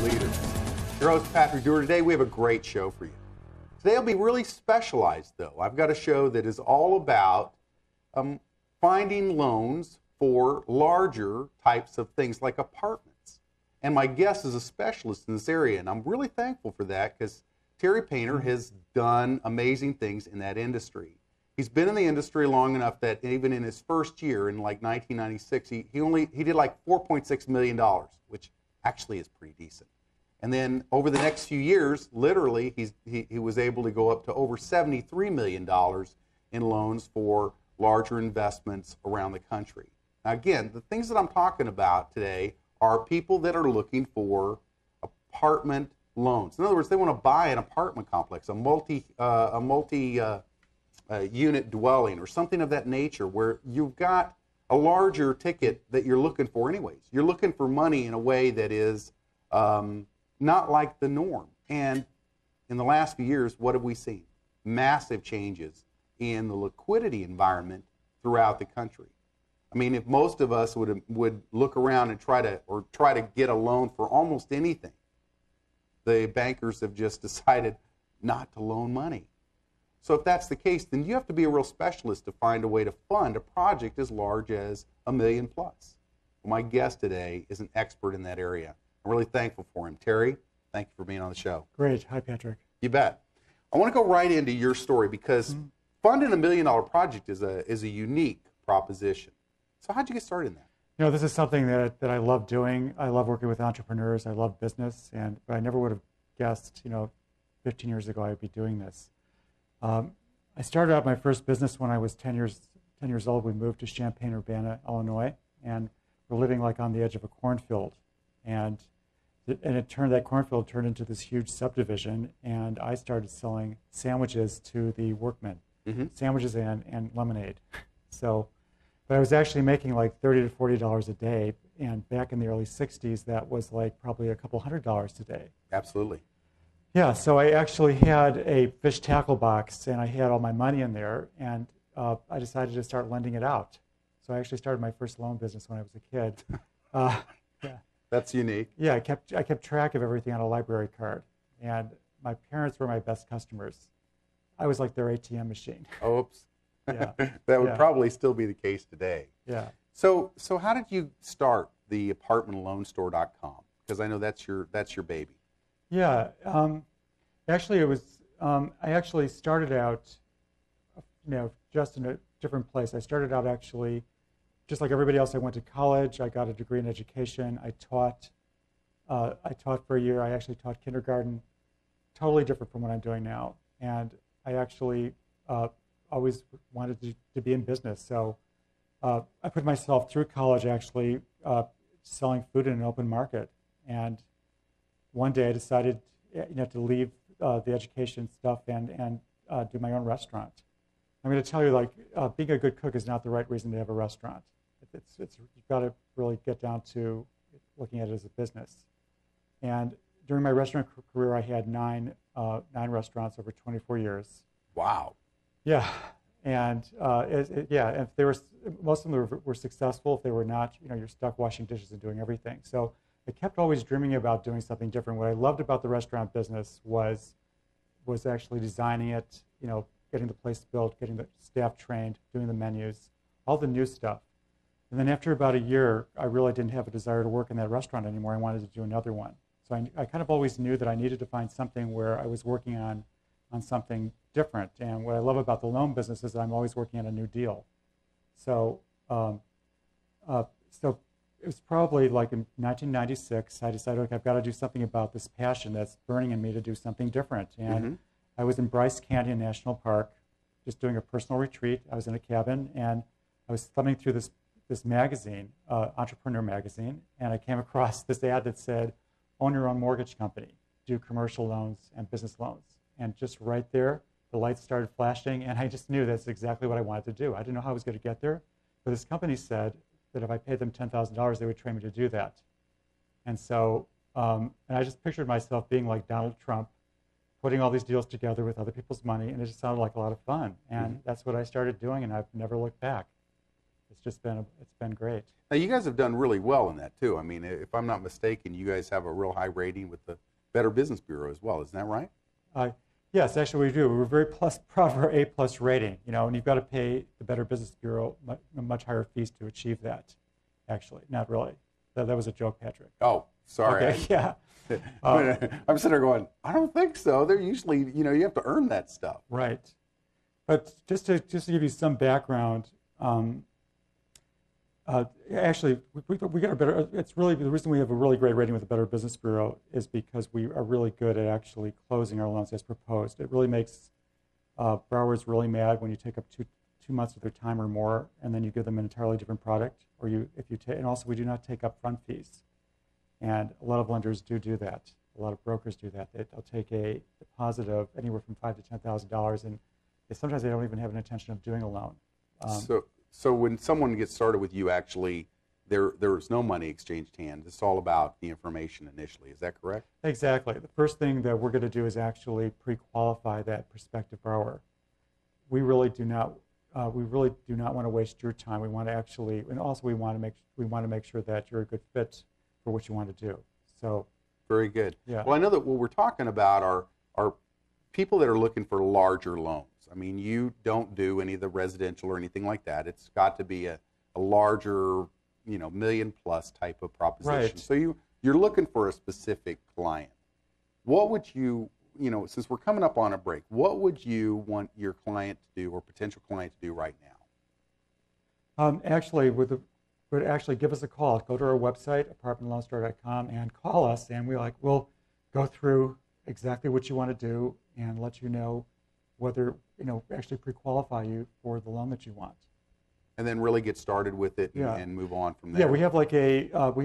leaders. Your host, Patrick Dewar. Today we have a great show for you. Today will be really specialized, though. I've got a show that is all about finding loans for larger types of things like apartments. And my guest is a specialist in this area, and I'm really thankful for that because Terry Painter has done amazing things in that industry. He's been in the industry long enough that even in his first year, in like 1996, he did like $4.6 million, which actually is pretty decent. And then over the next few years, literally, he was able to go up to over $73 million in loans for larger investments around the country. Now, again, the things that I'm talking about today are people that are looking for apartment loans. In other words, they want to buy an apartment complex, a multi-unit dwelling or something of that nature where you've got a larger ticket that you're looking for anyways. You're looking for money in a way that is not like the norm. And in the last few years, what have we seen? Massive changes in the liquidity environment throughout the country. I mean, if most of us would look around and try to get a loan for almost anything, the bankers have just decided not to loan money. So if that's the case, then you have to be a real specialist to find a way to fund a project as large as $1 million plus. Well, my guest today is an expert in that area. I'm really thankful for him. Terry, thank you for being on the show. Great. Hi, Patrick. You bet. I want to go right into your story because funding $1 million project is a unique proposition. So how'd you get started in that? You know, this is something that I love doing. I love working with entrepreneurs. I love business, but I never would have guessed, 15 years ago I'd be doing this. I started out my first business when I was 10 years old. We moved to Champaign-Urbana, Illinois, and we're living like on the edge of a cornfield. And that cornfield turned into this huge subdivision, and I started selling sandwiches to the workmen, sandwiches and lemonade. But I was actually making like $30 to $40 a day, and back in the early 60s, that was like probably a couple $100s a day. Absolutely. Yeah, so I actually had a fish tackle box, and I had all my money in there, and I decided to start lending it out. So I actually started my first loan business when I was a kid. Yeah. That's unique. Yeah, I kept track of everything on a library card, and my parents were my best customers. I was like their ATM machine. Oops. Yeah. That would probably still be the case today. Yeah. So how did you start the apartmentloanstore.com? Because I know that's your baby. Yeah. Actually, it was. I actually started out, just in a different place. I started out actually, just like everybody else. I went to college. I got a degree in education. I taught for a year. I actually taught kindergarten. Totally different from what I'm doing now. And I actually always wanted to be in business. So I put myself through college actually selling food in an open market. And one day I decided to leave the education stuff and do my own restaurant. I'm going to tell you, being a good cook is not the right reason to have a restaurant. You've got to really get down to looking at it as a business. And during my restaurant career, I had nine restaurants over 24 years. Wow. Yeah, and if they were, most of them were successful. If they were not, you're stuck washing dishes and doing everything. So I kept always dreaming about doing something different. What I loved about the restaurant business was actually designing it, getting the place built, getting the staff trained, doing the menus, all the new stuff. And then after about a year, I really didn't have a desire to work in that restaurant anymore. I wanted to do another one. So I kind of always knew that I needed to find something where I was working on something different. And what I love about the loan business is that I'm always working on a new deal. So it was probably like in 1996, I decided, okay, I've got to do something about this passion that's burning in me to do something different. And I was in Bryce Canyon National Park, just doing a personal retreat. I was in a cabin, and I was thumbing through this magazine, Entrepreneur Magazine, and I came across this ad that said, own your own mortgage company, do commercial loans and business loans. And just right there, the lights started flashing, and I just knew that's exactly what I wanted to do. I didn't know how I was going to get there, but this company said that if I paid them $10,000, they would train me to do that. And so, and I just pictured myself being like Donald Trump, putting all these deals together with other people's money, and it just sounded like a lot of fun. And that's what I started doing, and I've never looked back. it's been great. Now, you guys have done really well in that, too. I mean, if I'm not mistaken, you guys have a real high rating with the Better Business Bureau as well. Isn't that right? Yes, actually we do. We're very proud of our A+ rating, and you've got to pay the Better Business Bureau much higher fees to achieve that, actually. Not really. That was a joke, Patrick. Oh, sorry. Okay, yeah. I'm sitting there going, I don't think so. They're usually, you have to earn that stuff. Right. But just to give you some background, actually, we got a better. It's really the reason we have a really great rating with the Better Business Bureau is because we are really good at actually closing our loans as proposed. It really makes borrowers really mad when you take up two months of their time or more, and then you give them an entirely different product, or and also we do not take upfront fees, and a lot of lenders do that. A lot of brokers do that. They'll take a deposit of anywhere from $5,000 to $10,000, and sometimes they don't even have an intention of doing a loan. So when someone gets started with you, actually, there's no money exchanged hands. It's all about the information initially. Is that correct? Exactly. The first thing that we're going to do is actually pre-qualify that prospective borrower. We really do not want to waste your time. We want to actually, and also we want to make sure that you're a good fit for what you want to do. So. Very good. Yeah. Well, I know that what we're talking about are people that are looking for larger loans. I mean, you don't do any of the residential or anything like that. It's got to be a larger, million-plus type of proposition. Right. So you're looking for a specific client. What would you, since we're coming up on a break, what would you want your client to do or potential client to do right now? Actually, would give us a call. Go to our website, apartmentloanstar.com, and call us, and we'll go through exactly what you want to do and let you know whether actually pre-qualify you for the loan that you want. And then really get started with it and move on from there. Yeah, we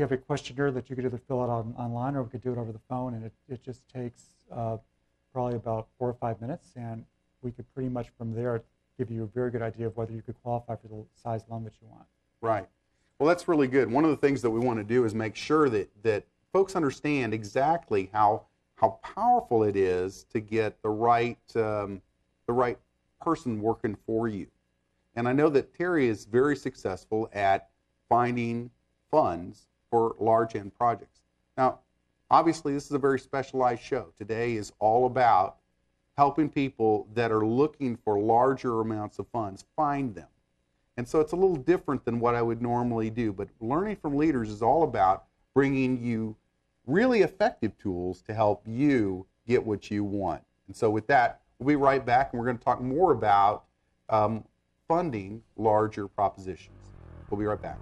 have a questionnaire that you could either fill out online or we could do it over the phone, and it just takes probably about 4 or 5 minutes, and we could pretty much from there give you a very good idea of whether you could qualify for the size loan that you want. Right. Well, that's really good. One of the things that we want to do is make sure that folks understand exactly how powerful it is to get the right person working for you. And I know that Terry is very successful at finding funds for large end projects. Now, obviously, this is a very specialized show. Today is all about helping people that are looking for larger amounts of funds find them. And so it's a little different than what I would normally do. But Learning from Leaders is all about bringing you really effective tools to help you get what you want. And so with that, we'll be right back, and we're going to talk more about funding larger propositions. We'll be right back.